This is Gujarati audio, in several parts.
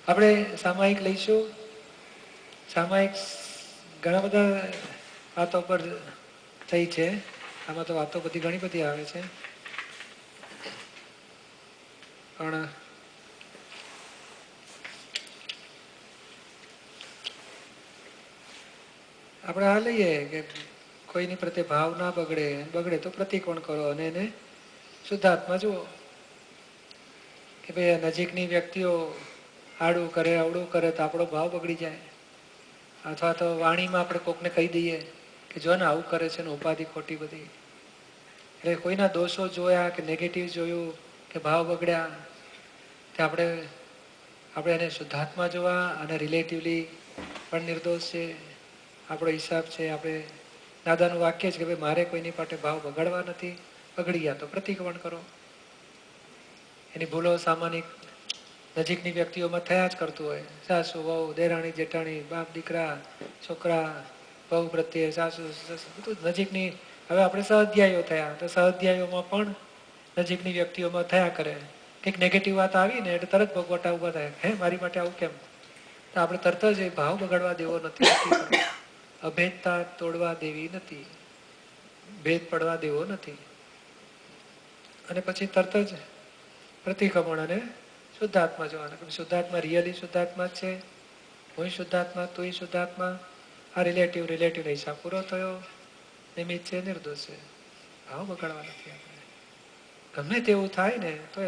આપણે સામાયિક લઈશું. સામાયિક ઘણા બધા વાતો પર થઈ છે. આમાં તો વાતો બધી ઘણી બધી આવે છે, પણ આપણે આ લઈએ કે કોઈની પ્રત્યે ભાવ ના બગડે, બગડે તો પ્રતિકોણ કરો અને એને શુદ્ધાત્મા જુઓ. કે ભાઈ નજીકની વ્યક્તિઓ આડું કરે અવળું કરે તો આપણો ભાવ બગડી જાય. અથવા તો વાણીમાં આપણે કોકને કહી દઈએ કે જો ને આવું કરે છે ને ઉપાધિ ખોટી બધી. એટલે કોઈના દોષો જોયા કે નેગેટિવ જોયું કે ભાવ બગડ્યા તે આપણે એને શુદ્ધાત્મા જોવા અને રિલેટિવલી પણ નિર્દોષ છે. આપણો હિસાબ છે. આપણે દાદાનું વાક્ય છે કે ભાઈ મારે કોઈની પાસે ભાવ બગાડવા નથી. બગડી ગયા તો પ્રતિક્રમણ કરો. એની ભૂલો સામાનિક નજીકની વ્યક્તિઓમાં થયા જ કરતું હોય. સાસુ વહુ, દેરાણી જેઠાણી, બાપ દીકરા, છોકરા બહુ પ્રત્યે, સાસુ બધું નજીકની. હવે આપણે સહઅધ્યાયીઓ થયા તો સહઅધ્યાયીઓમાં પણ નજીકની વ્યક્તિઓમાં થયા કરે. કંઈક નેગેટિવ વાત આવી ને એટલે તરત ભોગવટા ઉભા થાય. હે મારી માટે આવું કેમ? તો આપણે તરત જ એ ભાવ બગાડવા દેવો નથી. અભેદતા તોડવા દેવી નથી, ભેદ પડવા દેવો નથી. અને પછી તરત જ પ્રતિક્રમણ અને શુદ્ધાત્મા જોવાના. શુદ્ધાત્મા રિયલી શુદ્ધાત્મા છે. હું શુદ્ધાત્મા, તું શુદ્ધાત્મા. આ રિલેટિવ હિસાબ પૂરો થયો. નિમિત્ત છે, નિર્દોષ છે. ભાવ બગાડવા નથી. આપણે ગમે તેવું થાય ને તો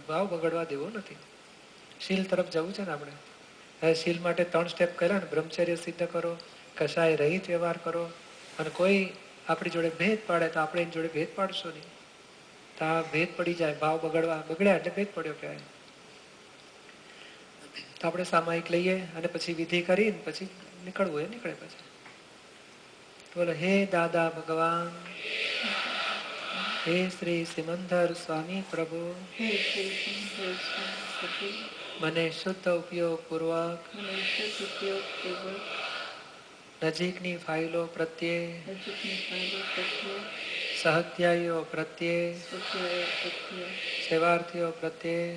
ભાવ બગાડવા દેવો નથી. શીલ તરફ જવું છે ને આપણે. હવે શીલ માટે 3 સ્ટેપ કર્યા ને. બ્રહ્મચર્ય સિદ્ધ કરો, કશાય રહિત વ્યવહાર કરો, અને કોઈ આપણી જોડે ભેદ પાડે તો આપણે એની જોડે ભેદ પાડશો નહીં. તો આ ભેદ પડી જાય. ભાવ બગડ્યા એટલે ભેદ પડ્યો કહેવાય. તો આપણે સામાયિક લઈએ અને પછી વિધિ કરીને પછી નીકળવું એ નીકળે. પછી બોલો હે દાદા ભગવાન, હે શ્રી સિમંદર સ્વામી પ્રભુ, મને શુદ્ધ ઉપયોગ પૂર્વક નજીકની ફાઇલો પ્રત્યે, સહઅધ્યાયીઓ પ્રત્યે, સેવાર્થીઓ પ્રત્યે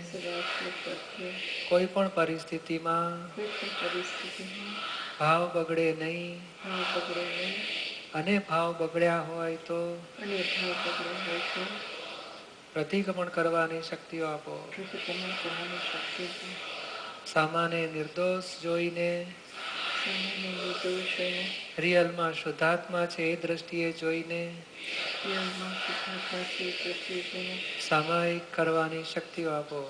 કોઈ પણ પરિસ્થિતિમાં ભાવ બગડે નહીં. અને ભાવ બગડ્યા હોય તો પ્રતિક્રમણ કરવાની શક્તિઓ આપો. સામાન્ય નિર્દોષ જોઈને રિયલમાં શુદ્ધાત્મા છે એ દ્રષ્ટિએ જોઈને સામાયિક કરવાની શક્તિઓ આપો.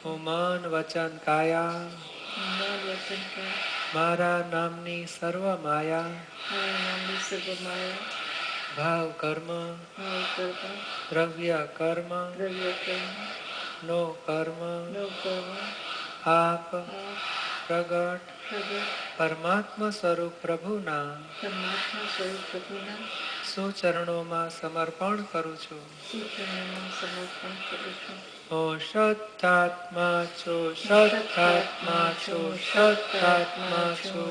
હું મન વચન કાયા મારા નામની સર્વ માયા ભાવ કર્મ દ્રવ્ય કર્મ નો કર્મ આપ પ્રગટ પરમાત્મા સ્વરૂપ પ્રભુના સુચરણોમાં સમર્પણ કરું છું. હું શુદ્ધાત્મા છું, શુદ્ધાત્મા છું, શુદ્ધાત્મા છું.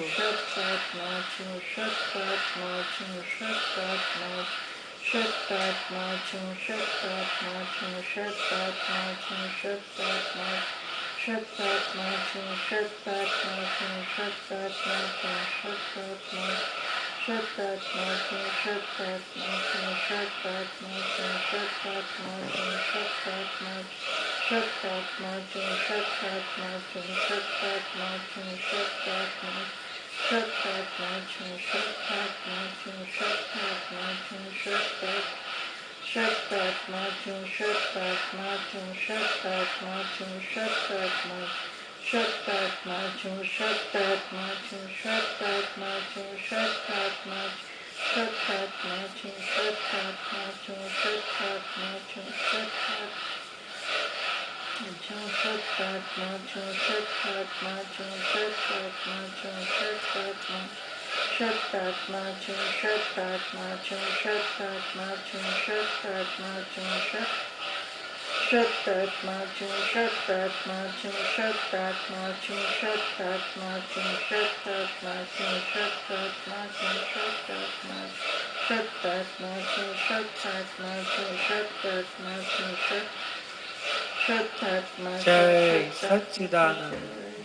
જય સચ્ચિદાનંદ,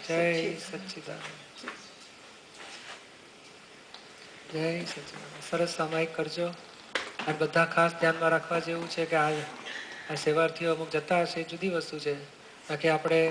જય સચ્ચિદાનંદ, જય સચ્ચિદાનંદ. સરસ સામાયિક કરજો. અને બધા ખાસ ધ્યાનમાં રાખવા જેવું છે કે આ સેવાર્થીઓ અમુક જતા હશે, જુદી વસ્તુ છે. બાકી આપણે